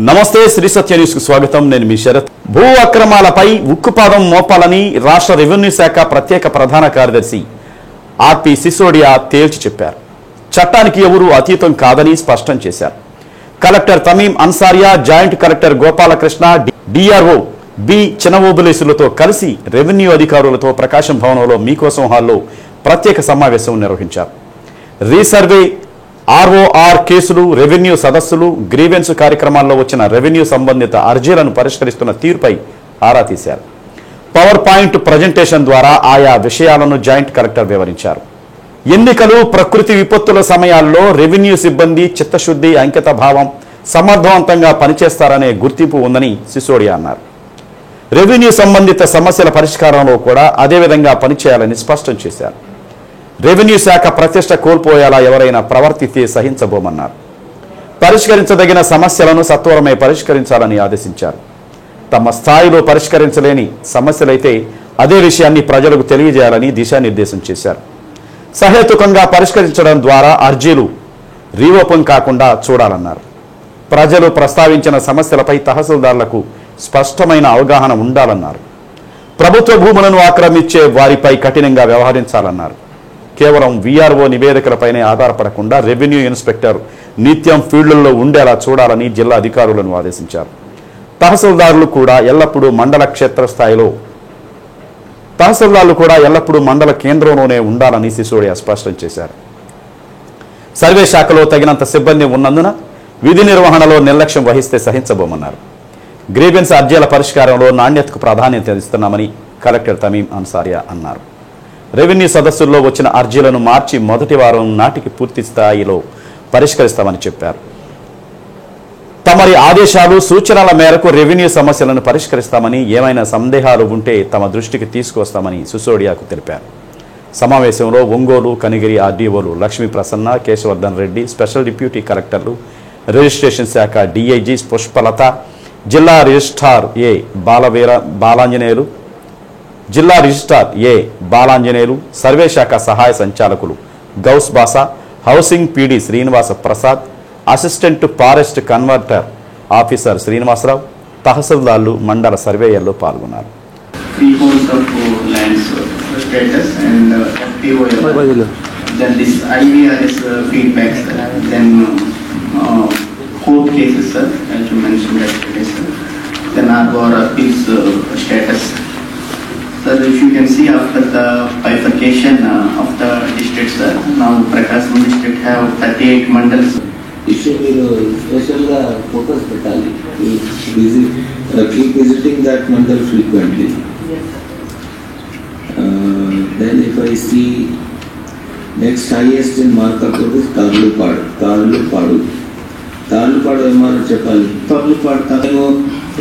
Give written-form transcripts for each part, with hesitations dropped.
నమస్తే శ్రీ సత్య న్యూస్ కు స్వాగతం. నేను మీ శరత్. భూ అక్రమాలపై ఉక్కుపాదం మోపాలని రాష్ట్ర రెవెన్యూ శాఖ ప్రత్యేక ప్రధాన కార్యదర్శి ఆర్పి సిసోడియా తేల్చి చెప్పారు. చట్టానికి ఎవరూ అతీతం కాదని స్పష్టం చేశారు. Collector Tameem Ansariya, joint collector Gopalakrishna, DRO B చినవోబులేసులతో కలిసి రెవెన్యూ అధికారులతో ప్రకాశం భవనంలో మీకోసం హాల్లో ప్రత్యేక సమావేశం నిర్వహించారు. రీసర్వే, ఆర్ఓఆర్ కేసులు, రెవెన్యూ సదస్సులు, గ్రీవెన్స్ కార్యక్రమాల్లో వచ్చిన రెవెన్యూ సంబంధిత అర్జీలను పరిష్కరిస్తున్న తీరుపై ఆరా తీశారు. పవర్ పాయింట్ ప్రజెంటేషన్ ద్వారా ఆయా విషయాలను జాయింట్ కలెక్టర్ వివరించారు. ఎన్నికలు, ప్రకృతి విపత్తుల సమయాల్లో రెవెన్యూ సిబ్బంది చిత్తశుద్ధి, అంకిత భావం, సమర్థవంతంగా పనిచేస్తారనే గుర్తింపు ఉందని సిసోడియా అన్నారు. రెవెన్యూ సంబంధిత సమస్యల పరిష్కారంలో కూడా అదేవిధంగా పనిచేయాలని స్పష్టం చేశారు. రెవెన్యూ శాఖ ప్రతిష్ట కోల్పోయేలా ఎవరైనా ప్రవర్తిస్తే సహించబోమన్నారు. పరిష్కరించదగిన సమస్యలను సత్వరమే పరిష్కరించాలని ఆదేశించారు. తమ స్థాయిలో పరిష్కరించలేని సమస్యలైతే అదే విషయాన్ని ప్రజలకు తెలియజేయాలని దిశానిర్దేశం చేశారు. సహేతుకంగా పరిష్కరించడం ద్వారా అర్జీలు రీఓపెన్ కాకుండా చూడాలన్నారు. ప్రజలు ప్రస్తావించిన సమస్యలపై తహసీల్దార్లకు స్పష్టమైన అవగాహన ఉండాలన్నారు. ప్రభుత్వ భూములను ఆక్రమించే వారిపై కఠినంగా వ్యవహరించాలన్నారు. కేవలం వీఆర్ఓ నివేదికలపైనే ఆధారపడకుండా రెవెన్యూ ఇన్స్పెక్టర్ నిత్యం ఫీల్డ్లలో ఉండేలా చూడాలని జిల్లా అధికారులను ఆదేశించారు. తహసీల్దార్లు కూడా ఎల్లప్పుడూ మండల కేంద్రంలోనే ఉండాలని సిసోడియా స్పష్టం చేశారు. సర్వే శాఖలో తగినంత సిబ్బంది ఉన్నందున విధి నిర్వహణలో నిర్లక్ష్యం వహిస్తే సహించబోమన్నారు. గ్రీవెన్స్ అర్జీల పరిష్కారంలో నాణ్యతకు ప్రాధాన్యత ఇస్తున్నామని కలెక్టర్ తమీం అన్సారియా అన్నారు. రెవెన్యూ సదస్సుల్లో వచ్చిన అర్జీలను మార్చి మొదటి వారం నాటికి పూర్తి స్థాయిలో పరిష్కరిస్తామని చెప్పారు. తమరి ఆదేశాలు, సూచనల మేరకు రెవెన్యూ సమస్యలను పరిష్కరిస్తామని, ఏమైనా సందేహాలు ఉంటే తమ దృష్టికి తీసుకొస్తామని సిసోడియాకు తెలిపారు. సమావేశంలో ఒంగోలు, కనిగిరి ఆర్డీఓలు లక్ష్మీ ప్రసన్న, కేశవర్ధన్ రెడ్డి, స్పెషల్ డిప్యూటీ కలెక్టర్లు, రిజిస్ట్రేషన్ శాఖ డిఐజీ పుష్పలత, జిల్లా రిజిస్ట్రార్ బాలాంజనేయులు, సర్వే శాఖ సహాయ సంచాలకులు Gouse Basha, housing PD Srinivasa Prasad, assistant forest converter officer Srinivasarao, తహసీల్దార్లు, మండల సర్వేయర్లు పాల్గొన్నారు. Sir, if you can see after the bifurcation of the districts, sir, now Prakasam district have 38 mandals. Issue మీరు స్పెషల్గా ఫోకస్ పెట్టాలి. Keep visiting that mandal frequently. Then if I see next highest in markup is Tarlupadu ఏమన్నా చెప్పాలి. తార్లుపాడు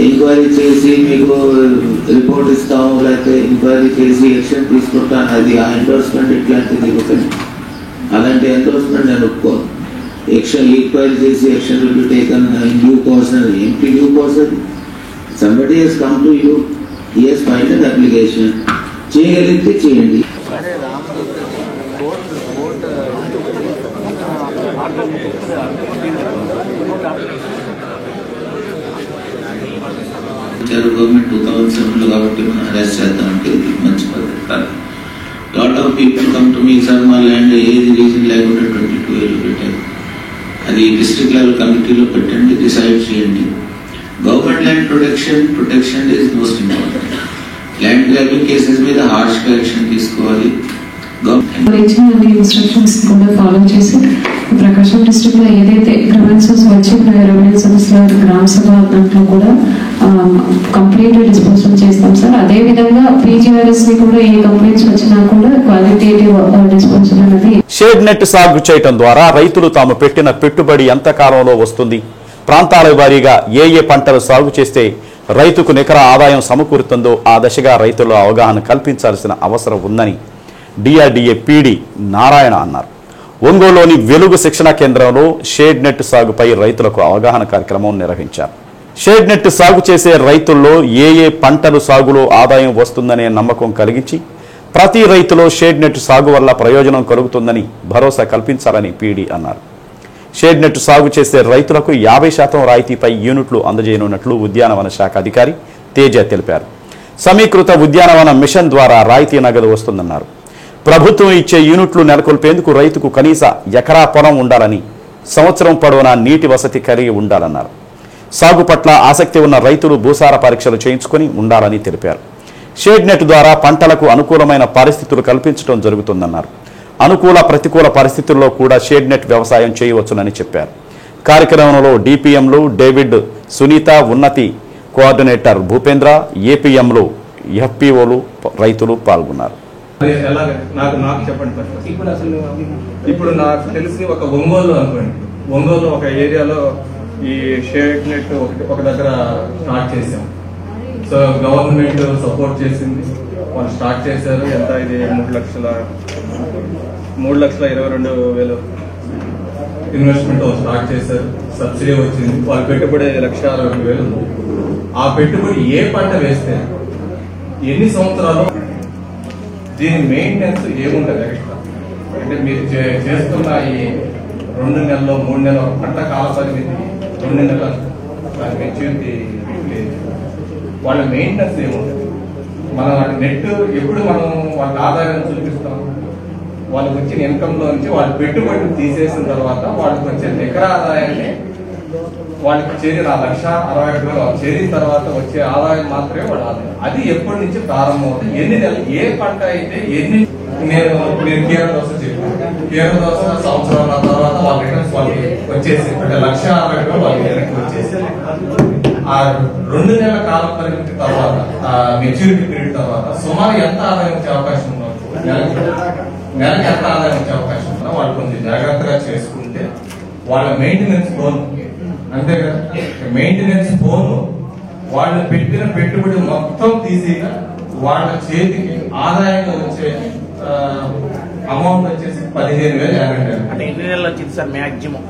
enquiry చేసి మీకు report ఇస్తాము, లేకపోతే enquiry చేసి యాక్షన్ తీసుకుంటాను, అది ఆ ఎండోర్స్మెంట్ ఇట్లాంటిది ఒకటి. అలాంటి ఎండోర్స్మెంట్ నేను ఒప్పుకోను. యాక్షన్ ఎంక్వైరీ చేసి action will be taken in due course అని. ఏంటి డ్యూ కోర్స్? అది somebody has come to you, he has filed an application. చేయగలిగితే చేయండి. గవర్నమెంట్ 2007 కాబట్టి మనం అరెస్ట్ చేద్దామంటే ఇది మంచి పద్ధతి. Lot of people come to me, sir మా ల్యాండ్ ఏది రీజన్ లేకుండా 22 ఏళ్ళు పెట్టారు. అది డిస్ట్రిక్ట్ లెవెల్ కమిటీలో పెట్టండి, డిసైడ్ చేయండి. Government land protection is most important. Land grabbing cases మీద హార్ష్ యాక్షన్ తీసుకోవాలి. ఇన్స్ట్రక్షన్స్ కూడా ఫాలో చేసి ప్రకాశం డిస్ట్రిక్ట్ లో ఏదైతే గ్రీవెన్సెస్ వచ్చి రెవెన్యూ సమస్యల గ్రామ సభ దాంట్లో కూడా కంప్లీట్ డిస్పోజల్ చేస్తాం సార్. అదే విధంగా పీజీఆర్ఎస్ ని కూడా ఏ కంప్లైంట్స్ వచ్చినా కూడా క్వాలిటేటివ్ డిస్పోజల్ అనేది. షేడ్ నెట్ సాగు చేయడం ద్వారా రైతులు తాము పెట్టిన పెట్టుబడి ఎంత కాలంలో వస్తుంది, ప్రాంతాల వారీగా ఏ పంటలు సాగు చేస్తే రైతుకు నికర ఆదాయం సమకూరుతుందో ఆ దిశగా రైతుల్లో అవగాహన కల్పించాల్సిన అవసరం ఉందని డిఆర్డీఏ పీడీ నారాయణ అన్నారు. ఒంగోలులోని వెలుగు శిక్షణ కేంద్రంలో షేడ్ నెట్ సాగుపై రైతులకు అవగాహన కార్యక్రమం నిర్వహించారు. షేడ్ నెట్ సాగు చేసే రైతుల్లో ఏ పంటలు సాగులో ఆదాయం వస్తుందనే నమ్మకం కలిగించి ప్రతి రైతులో షేడ్ నెట్ సాగు వల్ల ప్రయోజనం కలుగుతుందని భరోసా కల్పించాలని పీడీ అన్నారు. షేడ్ నెట్ సాగు చేసే రైతులకు 50% రాయితీపై యూనిట్లు అందజేయనున్నట్లు ఉద్యానవన శాఖ అధికారి తేజ తెలిపారు. సమీకృత ఉద్యానవన మిషన్ ద్వారా రాయితీ నగదు వస్తుందన్నారు. ప్రభుత్వం ఇచ్చే యూనిట్లు నెలకొల్పేందుకు రైతుకు కనీస ఎకరా పొలం ఉండాలని, సంవత్సరం పొడవునా నీటి వసతి కలిగి ఉండాలన్నారు. సాగు పట్ల ఆసక్తి ఉన్న రైతులు భూసార పరీక్షలు చేయించుకొని ఉండాలని తెలిపారు. షేడ్ నెట్ ద్వారా పంటలకు అనుకూలమైన పరిస్థితులు కల్పించడం జరుగుతుందన్నారు. అనుకూల ప్రతికూల పరిస్థితుల్లో కూడా షేడ్ నెట్ వ్యవసాయం చేయవచ్చునని చెప్పారు. కార్యక్రమంలో డిపిఎంలు డేవిడ్, సునీత, ఉన్నతి కోఆర్డినేటర్ భూపేంద్ర, ఏపీఎంలు, ఎఫ్పిఓలు, రైతులు పాల్గొన్నారు. నాకు చెప్పండి. ఇప్పుడు నాకు తెలిసి ఒక ఒంగోలు అనుకోండి, ఒంగోలు ఒక ఏరియాలో ఈ షేడ్ నెట్ ఒక దగ్గర స్టార్ట్ చేసాం. సో గవర్నమెంట్ సపోర్ట్ చేసింది, వాళ్ళు స్టార్ట్ చేశారు. ఎంత ఇది 3,22,000 ఇన్వెస్ట్మెంట్ స్టార్ట్ చేశారు. సబ్సిడీ వచ్చింది. వాళ్ళు పెట్టుబడి 1,60,000. ఆ పెట్టుబడి ఏ పంట వేస్తే ఎన్ని సంవత్సరాలు, దీని మెయింటెనెన్స్ ఏముంటుంది ఎక్స్ట్రా అంటే మీరు చేస్తున్న ఈ 2 నెలలు 3 నెలలు పంట కాల పరిమితి 2 నెలలు మెచ్యూరిటీ లేదు. వాళ్ళ మెయింటెనెన్స్ ఏముంటుంది? మనం నెట్ ఎప్పుడు మనం వాళ్ళ ఆదాయం చూపిస్తాం. వాళ్ళకి వచ్చిన ఇన్కమ్ లో నుంచి వాళ్ళ పెట్టుబడిని తీసేసిన తర్వాత వాళ్ళకి వచ్చే నికర ఆదాయాన్ని వాళ్ళకి చేరిన 1,61,000 చేరిన తర్వాత వచ్చే ఆదాయం మాత్రమే వాళ్ళ ఆదాయం. అది ఎప్పటి నుంచి ప్రారంభం అవుతుంది, ఎన్ని నెలలు, ఏ పంట అయితే ఎన్ని. నేను కీర దోశ చెప్పాను. కీర దోశ సంవత్సరాల తర్వాత వాళ్ళ రిటర్న్స్ వాళ్ళకి వచ్చేసి అంటే 1,60,000 వాళ్ళకి వెనక్కి వచ్చేసి ఆ 2 నెలల కాల పరిమితి తర్వాత మెచ్యూరిటీ పీరియడ్ తర్వాత సుమారు ఎంత ఆదాయం వచ్చే అవకాశం ఉన్నారు? నెలకి ఎంత ఆదాయం వచ్చే అవకాశం ఉన్నా వాళ్ళు కొంచెం జాగ్రత్తగా చేసుకుంటే వాళ్ళ మెయింటెనెన్స్ ఫోన్ అంతే కదా. మెయింటెనెన్స్ ఫోన్ వాళ్ళు పెట్టిన పెట్టుబడి మొత్తం తీసి వాళ్ళ చేతికి ఆదాయంగా వచ్చే అమౌంట్ వచ్చేసి 15,000 అంటే ఎన్ని నెలలు వచ్చింది సార్ మ్యాక్సిమం?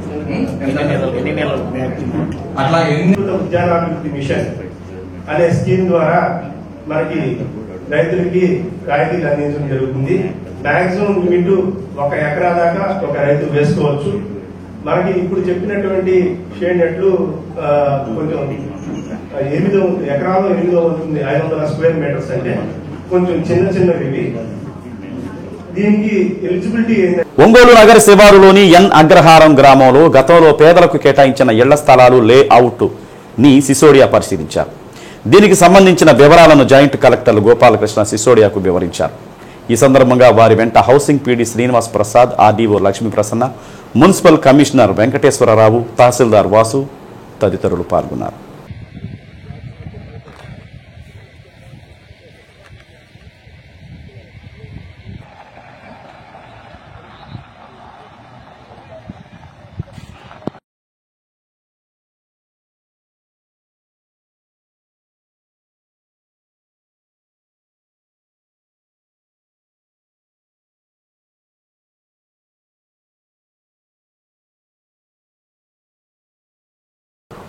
ఎన్ని నెలలు మ్యాక్సిమం? అట్లా ఎన్ని ఉద్యానాభివృద్ధి మిషన్ అనే స్కీమ్ ద్వారా మనకి రైతులకి రాయితీలు అందించడం జరుగుతుంది. మాక్సిమం లిమిట్ 1 ఎకరా దాకా ఒక రైతు వేసుకోవచ్చు. మనకి ఇప్పుడు చెప్పినటువంటి షేడ్ నెట్లు కొంచెం 8 ఎకరాల్లో 500 స్క్వేర్ మీటర్స్ అంటే కొంచెం చిన్నవి. దీనికి ఎలిజిబిలిటీ ఒంగోలు నగర శివారులోని ఎన్ అగ్రహారం గ్రామంలో గతంలో పేదలకు కేటాయించిన ఇళ్ల స్థలాలు లేఅవుట్ ని సిసోడియా పరిశీలించారు. దీనికి సంబంధించిన వివరాలను జాయింట్ కలెక్టర్ గోపాలకృష్ణ సిసోడియాకు వివరించారు. ఈ సందర్భంగా వారి వెంట housing PD Srinivas Prasad, RDO Lakshmi Prasanna, municipal commissioner Venkateswararao, తహసీల్దార్ వాసు తదితరులు పాల్గొన్నారు.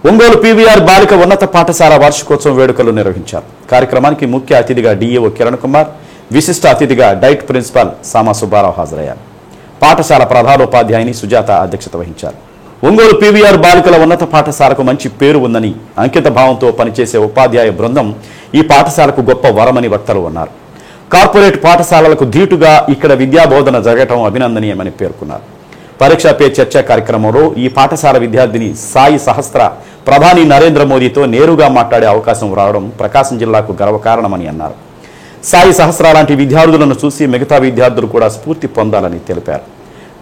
ఒంగోలు పీవీఆర్ బాలిక ఉన్నత పాఠశాల వార్షికోత్సవం వేడుకలు నిర్వహించారు. కార్యక్రమానికి ముఖ్య అతిథిగా డీఏఓ కిరణ్ కుమార్, విశిష్ట అతిథిగా డైట్ ప్రిన్సిపాల్ సామా సుబ్బారావు హాజరయ్యారు. పాఠశాల ప్రధానోపాధ్యాయుని సుజాత అధ్యక్షత వహించారు. ఒంగోలు పీవీఆర్ బాలికల ఉన్నత పాఠశాలకు మంచి పేరు ఉందని, అంకిత భావంతో పనిచేసే ఉపాధ్యాయ బృందం ఈ పాఠశాలకు గొప్ప వరమని వక్తలు అన్నారు. కార్పొరేట్ పాఠశాలలకు ధీటుగా ఇక్కడ విద్యాబోధన జరగటం అభినందనీయమని పేర్కొన్నారు. పరీక్షా పే చర్చ కార్యక్రమంలో ఈ పాఠశాల విద్యార్థిని సాయి సహస్ర ప్రధాని నరేంద్ర మోదీతో నేరుగా మాట్లాడే అవకాశం రావడం ప్రకాశం జిల్లాకు గర్వకారణమని అన్నారు. సాయి సహస్ర లాంటి విద్యార్థులను చూసి మిగతా విద్యార్థులు కూడా స్ఫూర్తి పొందాలని తెలిపారు.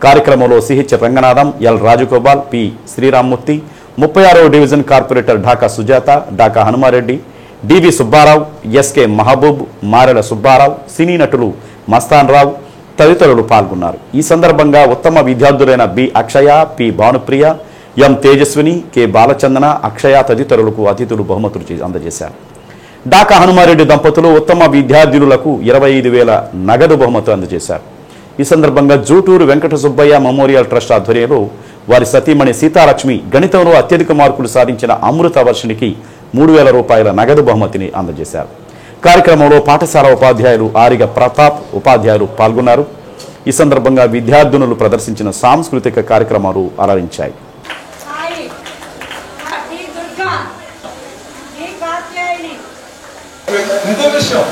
కార్యక్రమంలో CH Ranganatham, L Rajagopal, P Sriramamurthy, 36వ division corporator Dhaka Sujatha, Dhaka Hanumareddy, DV Subbarao, SK Mahaboob, Marela Subbarao, cine నటులు మస్తాన్ రావు తదితరులు పాల్గొన్నారు. ఈ సందర్భంగా ఉత్తమ విద్యార్థులైన B Akshaya, P Bhanupriya, M Tejaswini, K Balachandana, Akshaya తదితరులకు అతిథులు బహుమతులు అందజేశారు. ఢాకా హనుమారెడ్డి దంపతులు ఉత్తమ విద్యార్థులకు 25,000 నగదు బహుమతులు అందజేశారు. ఈ సందర్భంగా జూటూరు వెంకట సుబ్బయ్య మెమోరియల్ ట్రస్ట్ ఆధ్వర్యంలో వారి సతీమణి సీతాలక్ష్మి గణితంలో అత్యధిక మార్కులు సాధించిన అమృత వర్షినికి 3,000 రూపాయల నగదు బహుమతిని అందజేశారు. కార్యక్రమంలో పాఠశాల ఉపాధ్యాయులు ఆరిగ ప్రతాప్, ఉపాధ్యాయులు పాల్గొన్నారు. ఈ సందర్భంగా విద్యార్థినులు ప్రదర్శించిన సాంస్కృతిక కార్యక్రమాలు అలరించాయి. ఇంకో విషయం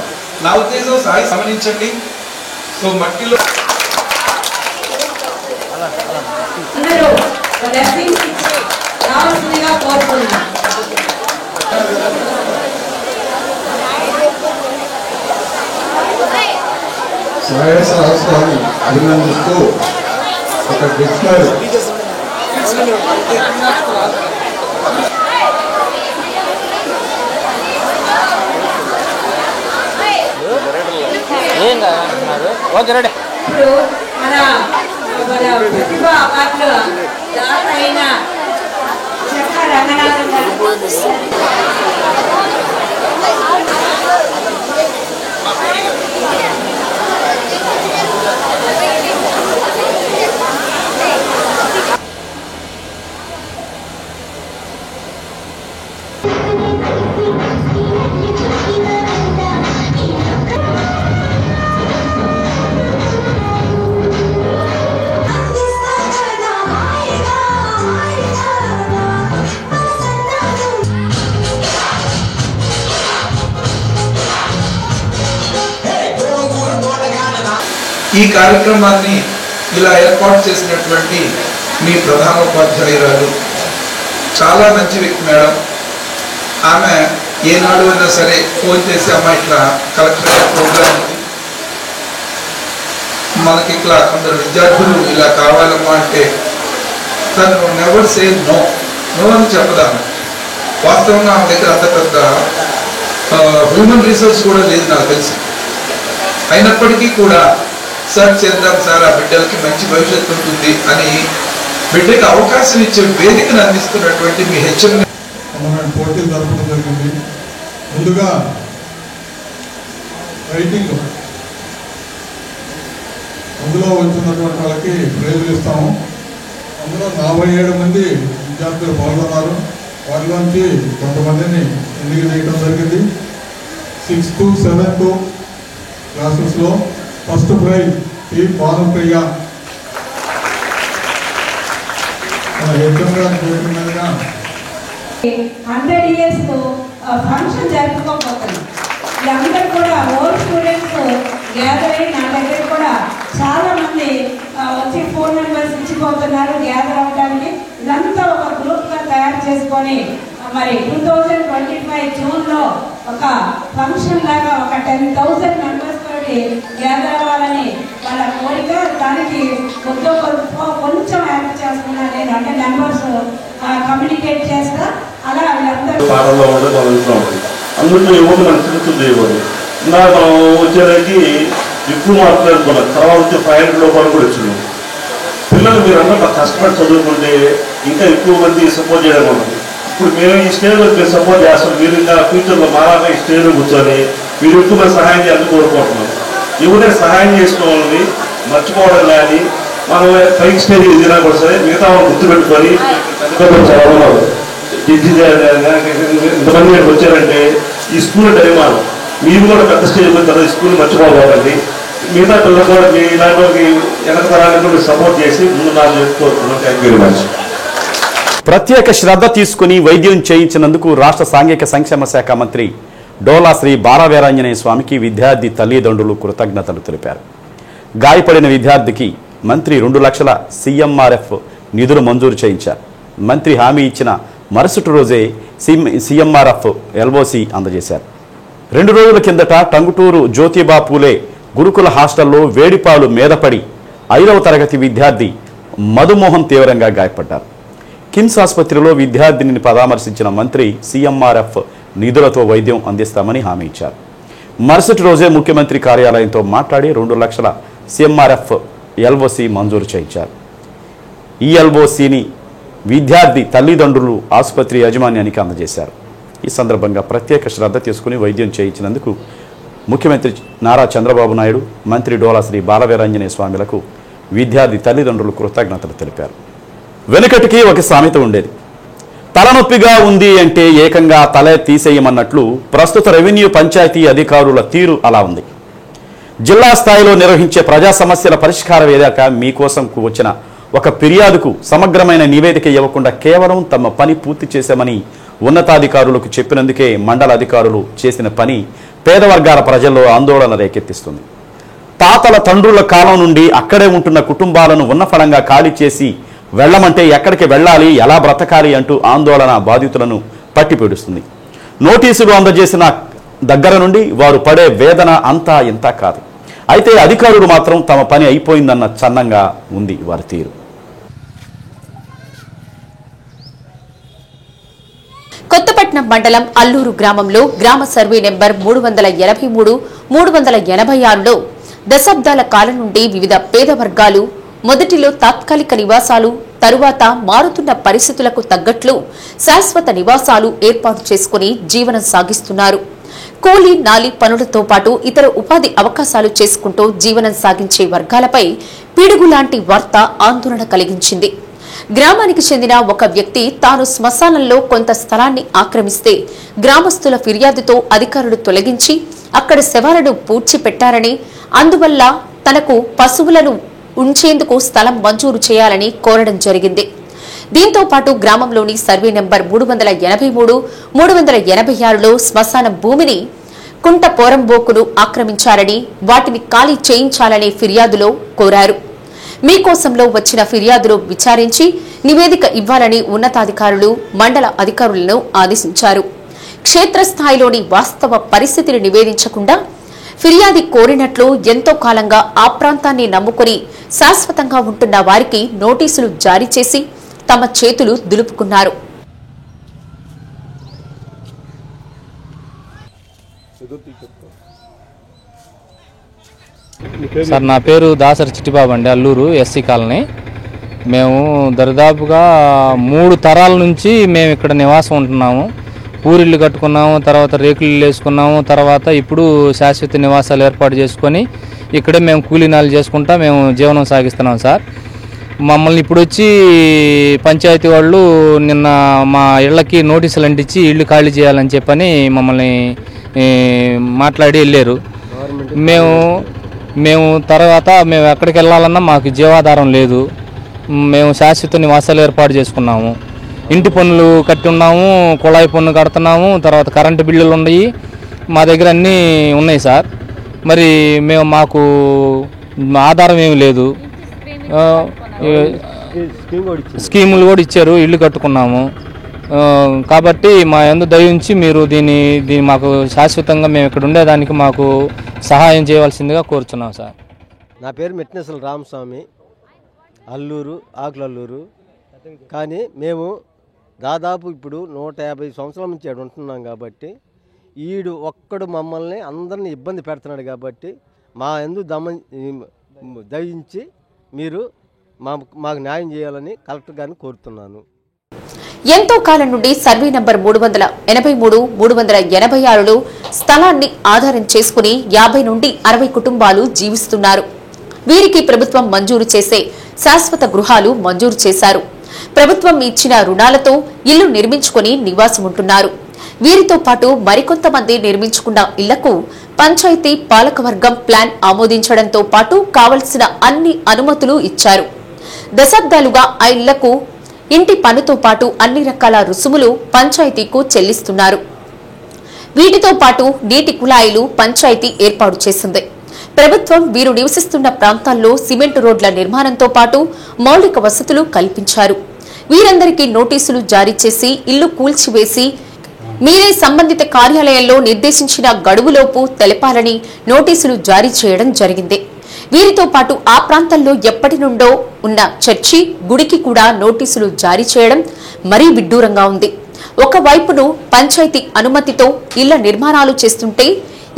నా ఉద్దేశం సాయి గమనించండి. సో మట్టిలో సాయ సహస్రాన్ని అభినందిస్తూ ఒక డిక్షనరీ ఇప్పుడు మన ప్రతిభ అవార్డులో దాత అయిన చెక్క రంగనాథన్ గారు ఈ కార్యక్రమాన్ని ఇలా ఏర్పాటు చేసినటువంటి మీ ప్రధాన ఉపాధ్యాయురాలు చాలా మంచి వ్యక్తి మేడం. ఆమె ఏనాడు అయినా సరే ఫోన్ చేసి అమ్మ ఇట్లా కలెక్టర్ ప్రోగ్రామ్ ఉంది, మనకి ఇట్లా కొందరు విద్యార్థులు ఇలా కావాలమ్మా అంటే తను నెవర్ సే నో అని చెప్పదాను. వాస్తవంగా ఆమె దగ్గర అంత పెద్ద హ్యూమన్ రిసోర్స్ కూడా లేదు నాకు తెలిసి. అయినప్పటికీ కూడా సార్ చేద్దాం సార్, ఆ బిడ్డలకి మంచి భవిష్యత్తు ఉంటుంది అని బిడ్డకి అవకాశం ఇచ్చే వేదికను అందిస్తున్నటువంటి మీ హెచ్ఎం పోటీలు జరపడం జరిగింది. ముందుగా రైటింగ్ అందులో వచ్చినటువంటి వాళ్ళకి ప్రైజులు ఇస్తాము. అందులో 47 మంది విద్యార్థులు పాల్గొన్నారు. వారిలోంచి కొంతమందిని ఎన్నిక చేయడం జరిగింది. 6th to 7th క్లాసెస్లో ఫస్ట్ ప్రైజ్ టీ భానుప్రియ. మన హెచ్ఎంగా 100 years ఫంక్షన్ జరుపుకోబోతున్నాం. వీళ్ళందరూ కూడా ఓల్డ్ స్టూడెంట్స్ గ్యాదర్ అయ్యి నా దగ్గర కూడా చాలా మంది వచ్చి ఫోన్ నెంబర్స్ ఇచ్చిపోతున్నారు గ్యాదర్ అవ్వడానికి. ఇదంతా ఒక గ్రూప్గా తయారు చేసుకొని మరి 2025 జూన్లో ఒక ఫంక్షన్ లాగా ఒక 10,000 మెంబర్స్ తోటి గ్యాదర్ అవ్వాలని వాళ్ళ కోరిక. దానికి కొంచెం యాడ్ చేస్తున్నా నేను, అంటే నెంబర్స్ కమ్యూనికేట్ చేస్తా. అలా వీళ్ళందరూ అందులో ఇవ్వదు మనకు తెలుస్తుంది. ఇవ్వదు ఇంకా మనం వచ్చేదానికి ఎక్కువ మార్కులు అనుకున్నాం. తర్వాత వచ్చే 500 రూపాయలు కూడా వచ్చినాం. పిల్లలు మీరు అందరూ కష్టపడి చదువుకుంటే ఇంకా ఎక్కువ మంది సపోర్ట్ చేయడం ఉంటుంది. ఇప్పుడు మేము ఈ స్టేజ్లో మీరు సపోర్ట్ చేస్తాం. మీరు ఇంకా ఫ్యూచర్లో మారాక ఈ స్టేజ్లో కూర్చొని మీరు ఎక్కువ మంది సహాయం చేయాలని కోరుకుంటున్నాం. ఎవరైనా సహాయం చేసుకోవాలని మర్చిపోవడం కానీ మనం పైకి స్టేజ్ ఎదిగినా కూడా సరే మిగతా వాళ్ళు గుర్తుపెట్టుకొని చదవడం ఇంతమంది వచ్చారంటే ఈ స్కూల్ డైమాన్ మీరు కూడా పెద్ద స్టేజ్ పోయిన తర్వాత ఈ స్కూల్ మర్చిపోవాలండి. మిగతా పిల్లలు కూడా మీ ఇలాంటి వెనక తరానికి కూడా సపోర్ట్ చేసి ముందు నాకు కోరుతున్నాను. Thank you very much. ప్రత్యేక శ్రద్ధ తీసుకుని వైద్యం చేయించినందుకు రాష్ట్ర సాంఘిక సంక్షేమ శాఖ మంత్రి డోలా శ్రీ బాలవీరాంజనేయ స్వామికి విద్యార్థి తల్లిదండ్రులు కృతజ్ఞతలు తెలిపారు. గాయపడిన విద్యార్థికి మంత్రి 2 లక్షల CMRF నిధులు మంజూరు చేయించారు. మంత్రి హామీ ఇచ్చిన మరుసటి రోజే CMRF LOC అందజేశారు. 2 రోజుల కిందట టంగుటూరు జ్యోతిబా పూలే గురుకుల హాస్టల్లో వేడిపాలు మీదపడి 5వ తరగతి విద్యార్థి మధుమోహన్ తీవ్రంగా గాయపడ్డారు. కిమ్స్ ఆసుపత్రిలో విద్యార్థిని పరామర్శించిన మంత్రి CMRF నిధులతో వైద్యం అందిస్తామని హామీ ఇచ్చారు. మరుసటి రోజే ముఖ్యమంత్రి కార్యాలయంతో మాట్లాడి 2 లక్షల CMRF LOC మంజూరు చేయించారు. ఈ LOCని విద్యార్థి తల్లిదండ్రులు ఆసుపత్రి యాజమాన్యానికి అందజేశారు. ఈ సందర్భంగా ప్రత్యేక శ్రద్ధ తీసుకుని వైద్యం చేయించినందుకు ముఖ్యమంత్రి నారా చంద్రబాబు నాయుడు, మంత్రి డోలా శ్రీ బాలవీరాంజనేయ స్వామిలకు విద్యార్థి తల్లిదండ్రులు కృతజ్ఞతలు తెలిపారు. వెనుకటికి ఒక సామెత ఉండేది, తలనొప్పిగా ఉంది అంటే ఏకంగా తలే తీసేయమన్నట్లు ప్రస్తుత రెవెన్యూ పంచాయతీ అధికారుల తీరు అలా ఉంది. జిల్లా స్థాయిలో నిర్వహించే ప్రజా సమస్యల పరిష్కార వేదిక మీకోసం వచ్చిన ఒక ఫిర్యాదుకు సమగ్రమైన నివేదిక ఇవ్వకుండా కేవలం తమ పని పూర్తి చేశామని ఉన్నతాధికారులకు చెప్పినందుకే మండల అధికారులు చేసిన పని పేద వర్గాల ప్రజల్లో ఆందోళన రేకెత్తిస్తుంది. తాతల తండ్రుల కాలం నుండి అక్కడే ఉంటున్న కుటుంబాలను ఉన్నఫలంగా ఖాళీ చేసి వెళ్లమంటే ఎక్కడికి వెళ్ళాలి, ఎలా బ్రతకాలి అంటూ ఆందోళన బాధితులను పట్టిపీడుస్తుంది. నోటీసులు అందజేసిన దగ్గర నుండి వారు పడే వేదన అంతా ఇంతా కాదు. అయితే అధికారులు మాత్రం తమ పని అయిపోయిందన్న చన్నంగా ఉంది వారి తీరు. కొత్తపట్నం మండలం అల్లూరు గ్రామంలో గ్రామ సర్వే నెంబర్ 383, 386లో దశాబ్దాల కాలం నుండి వివిధ పేద వర్గాలు మొదటిలో తాత్కాలిక నివాసాలు, తరువాత మారుతున్న పరిస్థితులకు తగ్గట్లు శాశ్వత నివాసాలు ఏర్పాటు చేసుకుని జీవనం సాగిస్తున్నారు. కూలీ నాలి పనులతో పాటు ఇతర ఉపాధి అవకాశాలు చేసుకుంటూ జీవనం సాగించే వర్గాలపై పిడుగులాంటి వార్త ఆందోళన కలిగించింది. గ్రామానికి చెందిన ఒక వ్యక్తి తాను శ్మశానంలో కొంత స్థలాన్ని ఆక్రమిస్తే గ్రామస్తుల ఫిర్యాదుతో అధికారులు తొలగించి అక్కడ శవాలను పూడ్చిపెట్టారని, అందువల్ల తనకు పశువులను ఉంచేందుకు స్థలం మంజూరు చేయాలని కోరడం జరిగింది. దీంతో పాటు గ్రామంలోని సర్వే నెంబర్ 383, 386లో శ్మశాన భూమిని కుంట పోరంబోకును ఆక్రమించారని, వాటిని ఖాళీ చేయించాలని ఫిర్యాదులో కోరారు. మీకోసంలో వచ్చిన ఫిర్యాదులు విచారించి నివేదిక ఇవ్వాలని ఉన్నతాధికారులు మండల అధికారులను ఆదేశించారు. క్షేత్రస్థాయిలోని వాస్తవ పరిస్థితిని నివేదించకుండా ఫిర్యాది కోరినట్లు ఎంతో కాలంగా ఆ ప్రాంతాన్ని నమ్ముకుని శాశ్వతంగా ఉంటున్న వారికి నోటీసులు జారీ చేసి తమ చేతులు దులుపుకున్నారు. సార్, నా పేరు దాసరి చిట్టిబాబు అండి, అల్లూరు ఎస్సీ కాలనీ. మేము దరిదాపుగా 3 తరాల నుంచి మేము ఇక్కడ నివాసం ఉంటున్నాము. పూరిళ్ళు కట్టుకున్నాము, తర్వాత రేకులు వేసుకున్నాము, తర్వాత ఇప్పుడు శాశ్వత నివాసాలు ఏర్పాటు చేసుకొని ఇక్కడే మేము కూలీనాలు చేసుకుంటా మేము జీవనం సాగిస్తున్నాం సార్. మమ్మల్ని ఇప్పుడు వచ్చి పంచాయతీ వాళ్ళు నిన్న మా ఇళ్ళకి నోటీసులు అంటించి ఇళ్ళు ఖాళీ చేయాలని చెప్పని మమ్మల్ని మాట్లాడి వెళ్ళారు. మేము తర్వాత మేము ఎక్కడికి వెళ్ళాలన్నా మాకు జీవాధారం లేదు. మేము శాశ్వత నివాసాలు ఏర్పాటు చేసుకున్నాము. ఇంటి పన్నులు కట్టి ఉన్నాము, కుళాయి పన్ను కడుతున్నాము, తర్వాత కరెంటు బిల్లులు ఉన్నాయి, మా దగ్గర అన్నీ ఉన్నాయి సార్. మరి మాకు ఆధారం ఏమి లేదు. స్కీములు కూడా ఇచ్చారు, ఇల్లు కట్టుకున్నాము. కాబట్టి మా యందు దయించి మీరు దీన్ని మాకు శాశ్వతంగా మేము ఇక్కడ ఉండేదానికి మాకు సహాయం చేయవలసిందిగా కోరుచున్నాం సార్. నా పేరు మెట్టినేసల రామస్వామి, అల్లూరు, ఆకులల్లూరు. కానీ మేము దాదాపు ఇప్పుడు 150 సంవత్సరాల నుంచి ఇక్కడ ఉంటున్నాం కాబట్టి ఈడు ఒక్కడు మమ్మల్ని అందరినీ ఇబ్బంది పెడుతున్నాడు. కాబట్టి మా యందు దయించి మీరు మాకు న్యాయం చేయాలని కలెక్టర్ గారిని కోరుతున్నాను. ఎంతో కాలం నుండి సర్వే నంబర్ 383, 386లో స్థలాన్ని ఆధారం చేసుకుని 50 నుండి 60 కుటుంబాలు జీవిస్తున్నారు. వీరికి ప్రభుత్వం మంజూరు చేసే శాశ్వత గృహాలు మంజూరు చేశారు. ప్రభుత్వం ఇచ్చిన రుణాలతో ఇల్లు నిర్మించుకుని నివాసం ఉంటున్నారు. వీరితో పాటు మరికొంతమంది నిర్మించుకున్న ఇళ్లకు పంచాయతీ పాలకవర్గం ప్లాన్ ఆమోదించడంతో పాటు కావలసిన అన్ని అనుమతులు ఇచ్చారు. దశాబ్దాలుగా ఆ ఇళ్లకు ఇంటి పన్నుతో పాటు అన్ని రకాల రుసుములు పంచాయతీకు చెల్లిస్తున్నారు. వీటితో పాటు నీటి కుళాయిలు పంచాయతీ ఏర్పాటు చేసింది. ప్రభుత్వం వీరు నివసిస్తున్న ప్రాంతాల్లో సిమెంట్ రోడ్ల నిర్మాణంతో పాటు మౌలిక వసతులు కల్పించారు. వీరందరికీ నోటీసులు జారీ చేసి ఇల్లు కూల్చివేసి మీరే సంబంధిత కార్యాలయంలో నిర్దేశించిన గడువులోపు తెలపాలని నోటీసులు జారీ చేయడం జరిగింది. వీరితో పాటు ఆ ప్రాంతంలో ఎప్పటి నుండో ఉన్న చర్చి, గుడికి కూడా నోటీసులు జారీ చేయడం మరీ విడ్డూరంగా ఉంది. ఒకవైపును పంచాయతీ అనుమతితో ఇళ్ల నిర్మాణాలు చేస్తుంటే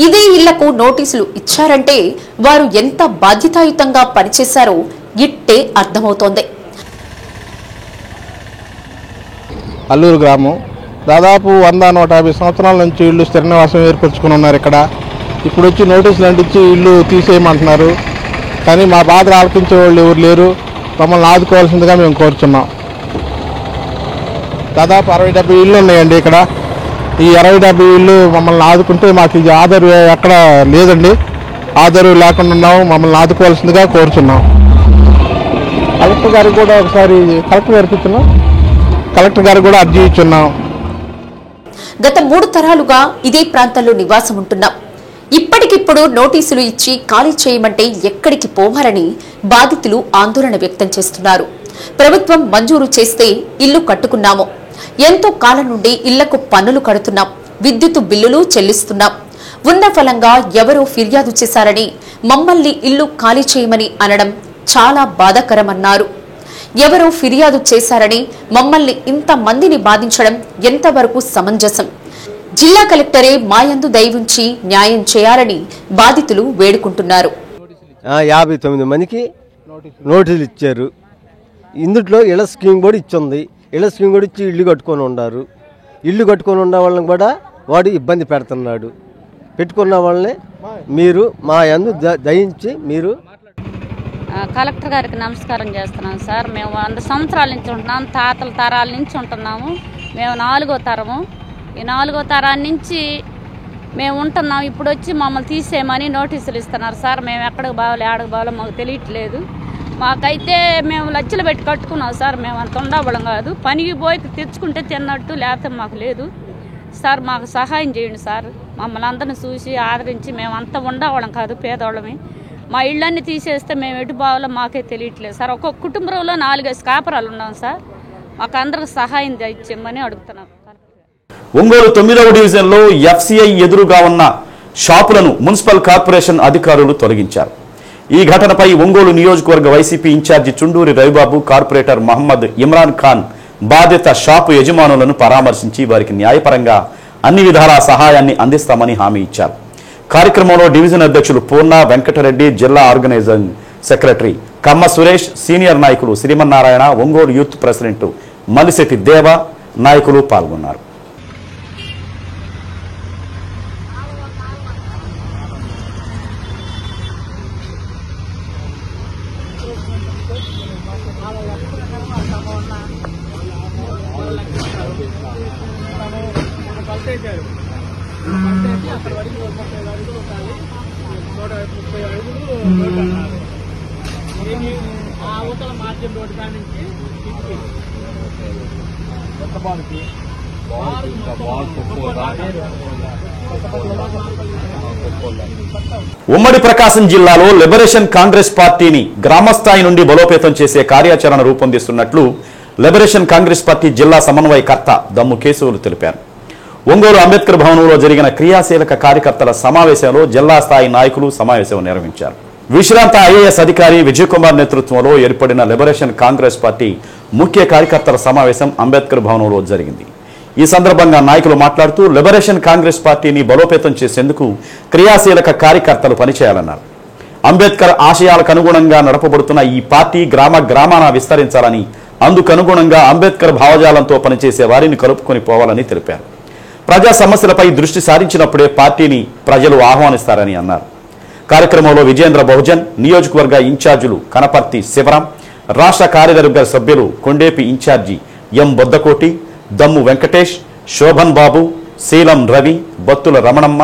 ఇదే ఇళ్లకు నోటీసులు ఇచ్చారంటే వారు ఎంత బాధ్యతాయుతంగా పనిచేశారో ఇట్టే అర్థమవుతోంది. అల్లూరు గ్రామం దాదాపు 100-150 సంవత్సరాల నుంచి ఇల్లు స్థిర నివాసం ఏర్పరచుకుని ఉన్నారు. ఇక్కడ ఇప్పుడు వచ్చి నోటీసులు అంటించి ఇల్లు తీసేయమంటున్నారు. కానీ మా బాధలు ఆలకించే వాళ్ళు ఎవరు లేరు. మమ్మల్ని ఆదుకోవాల్సిందిగా మేము కోరుచున్నాం. దాదాపు 60-70 ఇళ్ళు ఉన్నాయండి ఇక్కడ. ఈ 60-70 ఇళ్ళు మమ్మల్ని ఆదుకుంటే మాకు ఇది ఆధారు ఎక్కడ లేదండి. ఆధారు లేకుండా ఉన్నాము. మమ్మల్ని ఆదుకోవాల్సిందిగా కోరుచున్నాం. కలెక్టర్ గారికి కూడా ఒకసారి కలెక్టర్ గారికి కూడా అర్జీ ఇచ్చున్నాం. గత 3 తరాలుగా ఇదే ప్రాంతంలో నివాసం ఉంటున్నాం. ఇప్పటికిప్పుడు నోటీసులు ఇచ్చి ఖాళీ చేయమంటే ఎక్కడికి పోవాలని బాధితులు ఆందోళన వ్యక్తం చేస్తున్నారు. ప్రభుత్వం మంజూరు చేస్తే ఇల్లు కట్టుకున్నాము. ఎంతో కాలం నుండి ఇళ్లకు పన్నులు కడుతున్నాం. విద్యుత్ బిల్లులు చెల్లిస్తున్నాం. ఉన్న ఫలంగా ఎవరో ఫిర్యాదు చేశారని మమ్మల్ని ఇల్లు ఖాళీ చేయమని అనడం చాలా బాధాకరమన్నారు. ఎవరో ఫిర్యాదు చేశారని మమ్మల్ని ఇంతమందిని బాధించడం ఎంతవరకు సమంజసం? జిల్లా కలెక్టరే మాయందు దయవుంచి న్యాయం చేయాలని బాధితులు వేడుకుంటున్నారు. 59 మందికి నోటీసులు ఇచ్చారు. ఇందులో ఇళ్ల స్కీమ్ కూడా ఇచ్చింది. ఇళ్ల స్కీమ్ కూడా ఇచ్చి ఇల్లు కట్టుకొని ఉన్నారు. ఇల్లు కట్టుకొని ఉన్న వాళ్ళని కూడా వాడు ఇబ్బంది పెడుతున్నాడు. పెట్టుకున్న వాళ్ళని మీరు మా యందు దయించి మీరు. కలెక్టర్ గారికి నమస్కారం చేస్తున్నాం సార్. మేము 100 సంవత్సరాల నుంచి ఉంటున్నాం. తాతల తరాల నుంచి ఉంటున్నాము. మేము 4వ తరము. ఈ 4వ తరాన్ని నుంచి మేము ఉంటున్నాం. ఇప్పుడు వచ్చి మమ్మల్ని తీసేయమని నోటీసులు ఇస్తున్నారు సార్. మేము ఎక్కడికి బాగాలి ఆడకు బాగాలో మాకు తెలియట్లేదు. మాకైతే మేము లచ్చలు పెట్టి కట్టుకున్నాం సార్. మేము అంత ఉండవడం కాదు. పనికి పోయి తెచ్చుకుంటే తిన్నట్టు, లేకపోతే మాకు లేదు సార్. మాకు సహాయం చేయండి సార్. మమ్మల్ని అందరిని చూసి ఆదరించి, మేము అంత ఉండవడం కాదు, పేదవాళ్ళమే. మా ఇళ్ళన్నీ తీసేస్తే మేము ఎటు బావాలో మాకే తెలియట్లేదు సార్. ఒక్కొక్క కుటుంబంలో 4-5 కాపురాలు ఉన్నాం సార్. మాకు అందరికి సహాయం ఇచ్చేయమని అడుగుతున్నాం. ఒంగోలు 9వ డివిజన్లో ఎఫ్సిఐ ఎదురుగా ఉన్న షాపులను మున్సిపల్ కార్పొరేషన్ అధికారులు తొలగించారు. ఈ ఘటనపై ఒంగోలు నియోజకవర్గ వైసీపీ ఇన్ఛార్జి చుండూరి రవిబాబు, కార్పొరేటర్ మహమ్మద్ ఇమ్రాన్ ఖాన్ బాధిత షాపు యజమానులను పరామర్శించి వారికి న్యాయపరంగా అన్ని విధాల సహాయాన్ని అందిస్తామని హామీ ఇచ్చారు. కార్యక్రమంలో డివిజన్ అధ్యక్షులు పూర్ణ వెంకటరెడ్డి, జిల్లా ఆర్గనైజింగ్ సెక్రటరీ కమ్మ సురేష్, సీనియర్ నాయకులు శ్రీమన్నారాయణ, ఒంగోలు యూత్ ప్రెసిడెంట్ మలిశెట్టి దేవ నాయకులు పాల్గొన్నారు. ఉమ్మడి ప్రకాశం జిల్లాలో లిబరేషన్ కాంగ్రెస్ పార్టీని గ్రామస్థాయి నుండి బలోపేతం చేసే కార్యాచరణ రూపొందిస్తున్నట్లు లిబరేషన్ కాంగ్రెస్ పార్టీ జిల్లా సమన్వయకర్త దమ్ము కేశవులు తెలిపారు. ఒంగోలు అంబేద్కర్ భవనంలో జరిగిన క్రియాశీలక కార్యకర్తల సమావేశంలో జిల్లా స్థాయి నాయకులు సమావేశం నిర్వహించారు. విశ్రాంత ఐఏఎస్ అధికారి విజయ్ కుమార్ నేతృత్వంలో ఏర్పడిన లిబరేషన్ కాంగ్రెస్ పార్టీ ముఖ్య కార్యకర్తల సమావేశం అంబేద్కర్ భవనంలో జరిగింది. ఈ సందర్భంగా నాయకులు మాట్లాడుతూ లిబరేషన్ కాంగ్రెస్ పార్టీని బలోపేతం చేసేందుకు క్రియాశీలక కార్యకర్తలు పనిచేయాలన్నారు. అంబేద్కర్ ఆశయాలకు అనుగుణంగా నడపబడుతున్న ఈ పార్టీ గ్రామాన విస్తరించాలని, అందుకనుగుణంగా అంబేద్కర్ భావజాలంతో పనిచేసే వారిని కలుపుకొని పోవాలని తెలిపారు. ప్రజా సమస్యలపై దృష్టి సారించినప్పుడే పార్టీని ప్రజలు ఆహ్వానిస్తారని అన్నారు. కార్యక్రమంలో విజేంద్ర బహుజన్, నియోజకవర్గ ఇన్ఛార్జీలు కనపర్తి శివరాం, రాష్ట్ర కార్యవర్గ సభ్యులు కొండేపి ఇన్ఛార్జి ఎం బొద్దకోటి, దమ్ము వెంకటేష్, శోభన్ బాబు, శీలం రవి, బత్తుల రమణమ్మ,